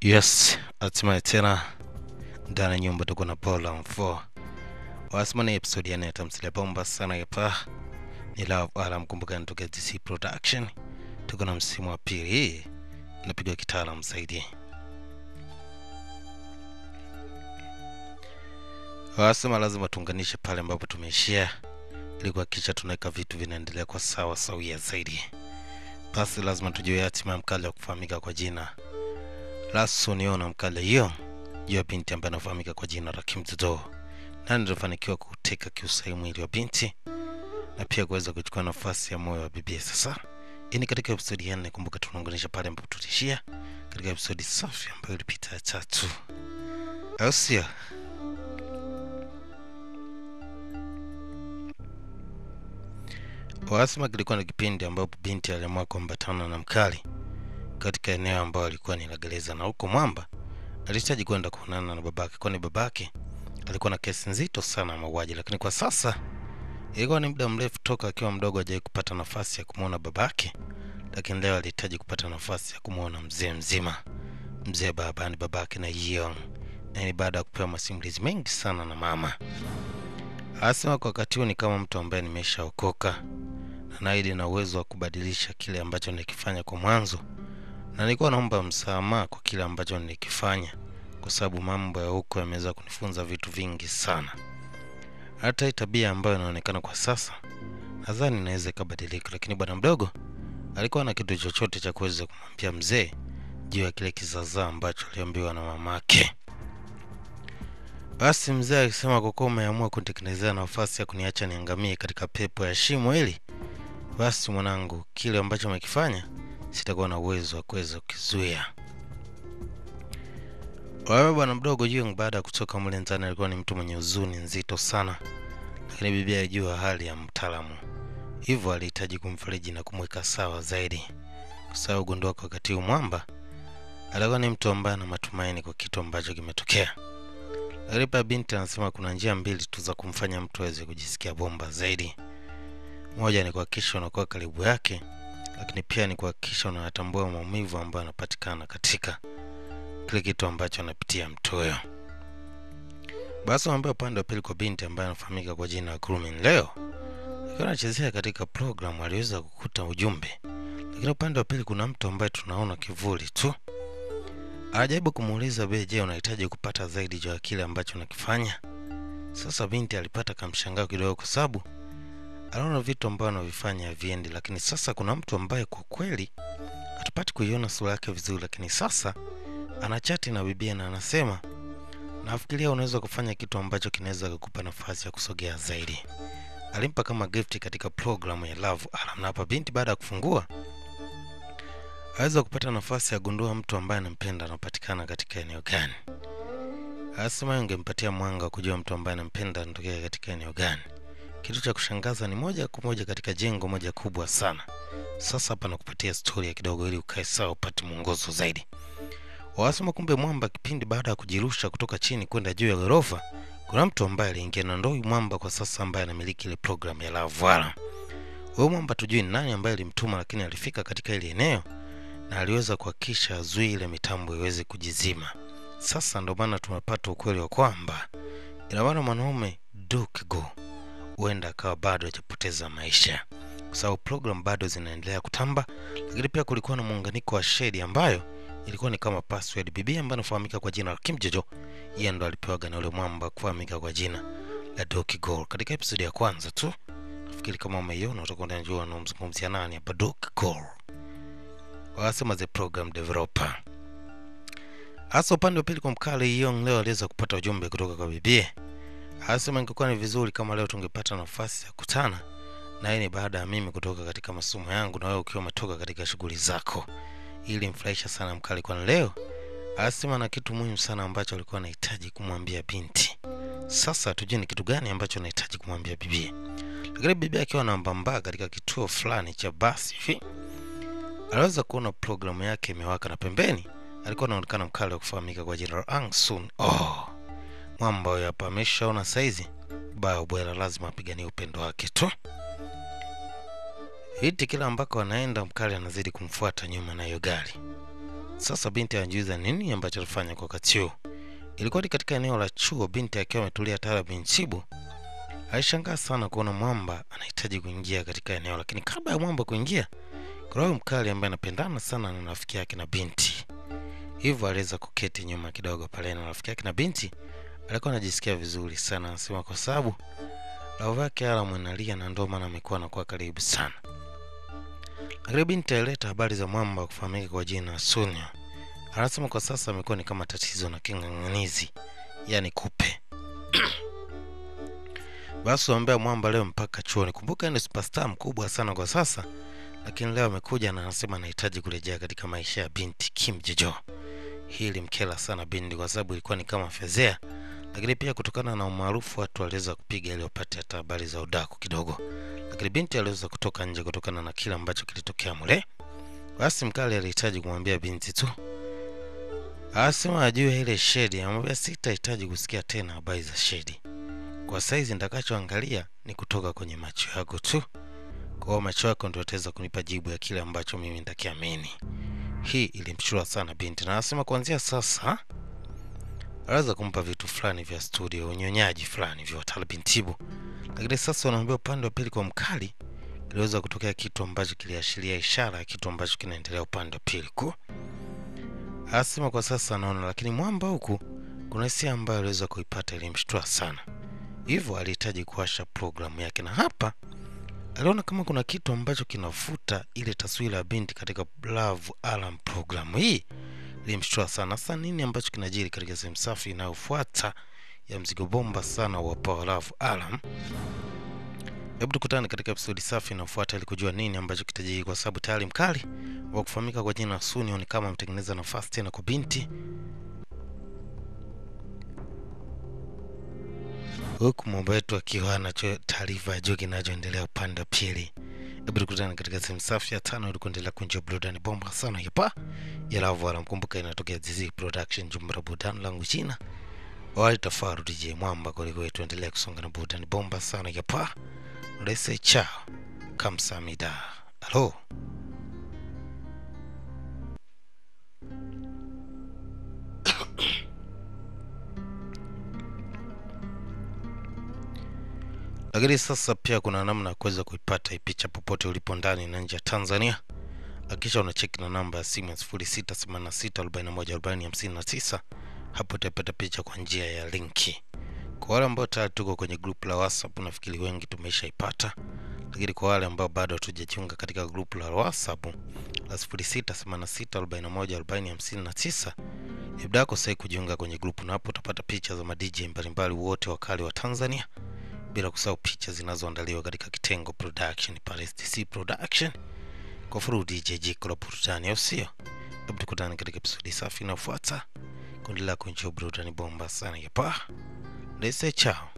Yes, hatimaye tena ndani ya nyumba tuko na Paula M4. Wasema ni episode ya nne tamthilia bomba sana hapa. Ni Love Alarm, kumbuka nitoka DC Production. Tuko na msimu wa pili, hii inapigwa kitaalamu zaidi. Wasema lazima tuunganishe pale ambapo tumeishia ili kuhakikisha tunaweka vitu vinaendelea kwa sawa sawia zaidi. Basi lazima tujue hatima ya mkali wa kufahamika kwa jina Lasoniona mkali hiyo. Jua binti ambaye anafahamika kwa jina la Kim Zido. Nani alifanikiwa kuteka kiusai mwili wa binti na pia kuweza kuchukua nafasi ya moyo wa bibi. Sasa hii ni katika episode ya 4. Kumbuka tunaunganisha pale ambapo tulishia katika episode safi ambayo ilipita ya 3. Ausia Wasema kilikuwa na kipindi ambapo binti aliamua kuambatana na mkali katika eneo ambalo alikuwa ni la gereza, na huko mwamba alihitaji kwenda kuonana na babake, kwani babake alikuwa na kesi nzito sana ya mauaji. Lakini kwa sasa ilikuwa ni muda mrefu toka akiwa mdogo hajawahi kupata nafasi ya kumuona babake, lakini leo alihitaji kupata nafasi ya kumuona mzee mzima, mzee baba, ni babake na Yeon. Na ni baada ya kupewa masimulizi mengi sana na mama. Asema kwa wakati ni kama mtu ambaye nimeshaokoka na naidi na uwezo wa kubadilisha kile ambacho nilikifanya kwa mwanzo, na nilikuwa naomba msamaha kwa kile ambacho nilikifanya, kwa sababu mambo ya huko yameweza kunifunza vitu vingi sana. Hata tabia ambayo inaonekana kwa sasa nadhani inaweza kubadilika, lakini bwana mdogo alikuwa na kitu chochote cha kuweza kumwambia mzee juu ya kile kizaza ambacho aliambiwa na mamake. Basi mzee alisema kwa kuwa umeamua kunitekelezea nafasi ya kuniacha niangamie katika pepo ya shimo hili, basi mwanangu, kile ambacho umekifanya sitakuwa na uwezo wa kuweza kukizuia. Wewe bwana mdogo Jung baada ya kutoka mle ndani alikuwa ni mtu mwenye huzuni nzito sana, lakini bibi alijua hali ya mtaalamu, hivyo alihitaji kumfariji na kumweka sawa zaidi, kwa sababu gundua kwa wakati mwamba alikuwa ni mtu ambaye ana matumaini kwa kitu ambacho kimetokea. Alipa binti anasema kuna njia mbili tu za kumfanya mtu aweze kujisikia bomba zaidi. Moja ni kuhakikisha unakuwa karibu yake, lakini pia ni kuhakikisha unatambua maumivu ambayo yanapatikana katika kile kitu ambacho anapitia mtu huyo. Basi ambaye upande wa pili kwa binti ambaye anafahamika kwa jina la Kurumin, leo akiwa anachezea katika program aliweza kukuta ujumbe, lakini upande wa pili kuna mtu ambaye tunaona kivuli tu. Ajaribu kumuuliza je, unahitaji kupata zaidi juu ya kile ambacho unakifanya? Sasa binti alipata kamshangao kidogo kwa sababu anaona vitu ambavyo anavifanya viendi, lakini sasa kuna mtu ambaye kwa kweli hatupati kuiona sura yake vizuri, lakini sasa anachati na bibi na anasema nafikiria unaweza kufanya kitu ambacho kinaweza kukupa nafasi ya kusogea zaidi. Alimpa kama gift katika programu ya Love Alarm, na hapa binti baada ya kufungua aweza kupata nafasi ya gundua mtu ambaye anampenda anapatikana katika eneo gani. Asema ungempatia mwanga wa kujua mtu ambaye anampenda anatokea katika eneo gani. Kitu cha kushangaza ni moja kwa moja katika jengo moja kubwa sana. Sasa hapa nakupatia story kidogo ili ukae sawa upate mwongozo zaidi. Wasema kumbe mwamba kipindi baada ya kujirusha kutoka chini kwenda juu ya ghorofa, kuna mtu ambaye aliingia na ndio mwamba kwa sasa ambaye anamiliki ile program ya Love Alarm. Huyo mwamba tujui ni nani ambaye alimtuma, lakini alifika katika ile eneo na aliweza kuhakikisha azuie ile mitambo iweze kujizima. Sasa ndio maana tumepata ukweli wa kwamba ina maana mwanaume Duke-go huenda akawa bado hajapoteza maisha, kwa sababu program bado zinaendelea kutamba. Lakini pia kulikuwa na muunganiko wa shade ambayo ilikuwa ni kama password. Bibi ambaye anafahamika kwa jina la Kim Jojo, yeye ndo alipewa na yule mwamba kufahamika kwa jina la Duke-go katika episode ya kwanza tu. Nafikiri kama umeiona utakuwa unajua anamzungumzia nani hapa. Duke-go wasema the program developer. Hasa upande wa pili kwa mkali Yeon leo aliweza kupata ujumbe kutoka kwa bibi. Asema ingekuwa ni vizuri kama leo tungepata nafasi ya kukutana, na hii ni baada ya mimi kutoka katika masomo yangu na wewe ukiwa umetoka katika shughuli zako. Ili mfurahisha sana mkali kwa leo. Asema na kitu muhimu sana ambacho alikuwa anahitaji kumwambia binti. Sasa tujue ni kitu gani ambacho anahitaji kumwambia bibi. Lakini bibi akiwa anambamba katika kituo fulani cha basi hivi, aliweza kuona programu yake imewaka na pembeni alikuwa anaonekana mkali wa kufahamika kwa jina la Angsun. Mwamba huyo hapa ameshaona saizi bao bwela lazima apiganie upendo wake tu. Hiti kila ambako anaenda mkali anazidi kumfuata nyuma na hiyo gari. Sasa binti anajiuliza nini ambacho alifanya kwa wakati huo. Ilikuwa ni katika eneo la chuo, binti akiwa ametulia tayari binchibu. Alishangaa sana kuona mwamba anahitaji kuingia katika eneo, lakini kabla ya mwamba kuingia, kuna mkali ambaye anapendana sana na rafiki yake na binti. Hivyo aliweza kuketi nyuma kidogo pale na rafiki yake na binti. Alikuwa anajisikia vizuri sana, anasema kwa sababu love yake Alam analia na ndio maana amekuwa anakuwa karibu sana. Lakini binti alileta habari za mwamba kufahamika kwa jina Sonia. Anasema kwa sasa amekuwa ni kama tatizo na king'ang'anizi, yani kupe. Basi waambia mwamba leo mpaka chuoni. Kumbuka ni superstar mkubwa sana kwa sasa, lakini leo amekuja na anasema anahitaji kurejea katika maisha ya binti Kim Jejo. Hili mkela sana binti kwa sababu ilikuwa ni kama fezea, lakini pia kutokana na umaarufu watu waliweza kupiga ili wapate hata habari za udaku kidogo. Lakini binti aliweza kutoka nje kutokana na kile ambacho kilitokea mule. Basi mkali alihitaji kumwambia binti tu. Asema ajue ile Shedi, amwambia sitahitaji kusikia tena habari za Shedi. Kwa saizi nitakachoangalia ni kutoka kwenye macho yako tu. Kwa macho yako ndio yataweza kunipa jibu ya kile ambacho mimi nitakiamini. Hii ilimshtua sana binti na anasema kuanzia sasa anaweza kumpa vitu fulani vya studio, unyonyaji fulani vya Talbintibu. Lakini sasa wanaambia upande wa pili kwa mkali iliweza kutokea kitu ambacho kiliashiria ishara ya kitu ambacho kinaendelea upande wa pili ku. Anasema kwa sasa anaona, lakini mwamba huku kuna hisia ambayo aliweza kuipata ilimshtua sana. Hivyo alihitaji kuwasha programu yake na hapa aliona kama kuna kitu ambacho kinafuta ile taswira ya binti katika Love Alarm program. Hii ilimshtua sana. Sasa nini ambacho kinajiri katika sehemu safi inayofuata ya mzigo bomba sana wa Power Love Alarm? Hebu tukutane katika episode safi inayofuata ili kujua nini ambacho kitajiri, kwa sababu tayari mkali wa kufahamika kwa jina Sunio ni kama mtengeneza nafasi tena kwa binti. Huku mambo yetu akiwa anacho taarifa ya jogi kinachoendelea upande wa pili. Hebu tukutane katika sehemu safi ya 5 ili kuendelea kunja burudani bomba sana hapa ya Love Alarm. Kumbuka inatokea Zizi Production, Jumbura burudani langu jina Wali Tafaru DJ Mwamba. Kwa hiyo tuendelea kusonga na burudani bomba sana hapa. Let's say ciao. Kamsamida. Hello. Lakini sasa pia kuna namna ya kuweza kuipata hii picha popote ulipo ndani na nje ya Tanzania. Hakikisha unacheck na namba ya simu 0686414059. Hapo utapata picha kwa njia ya linki. Kwa wale ambao tayari tuko kwenye group la WhatsApp, nafikiri wengi tumeshaipata. Lakini kwa wale ambao bado hatujajiunga katika group la WhatsApp la 0686414059, ibada yako sasa kujiunga kwenye group, na hapo utapata picha za DJ mbalimbali wote wakali wa Tanzania, bila kusahau picha zinazoandaliwa katika kitengo production pale STC Production kwa Furu DJ Jiko la burudani, au sio? Hebu tukutane katika episode safi inayofuata. Kuendelea kunjua burudani bomba sana hapa. Let's say ciao.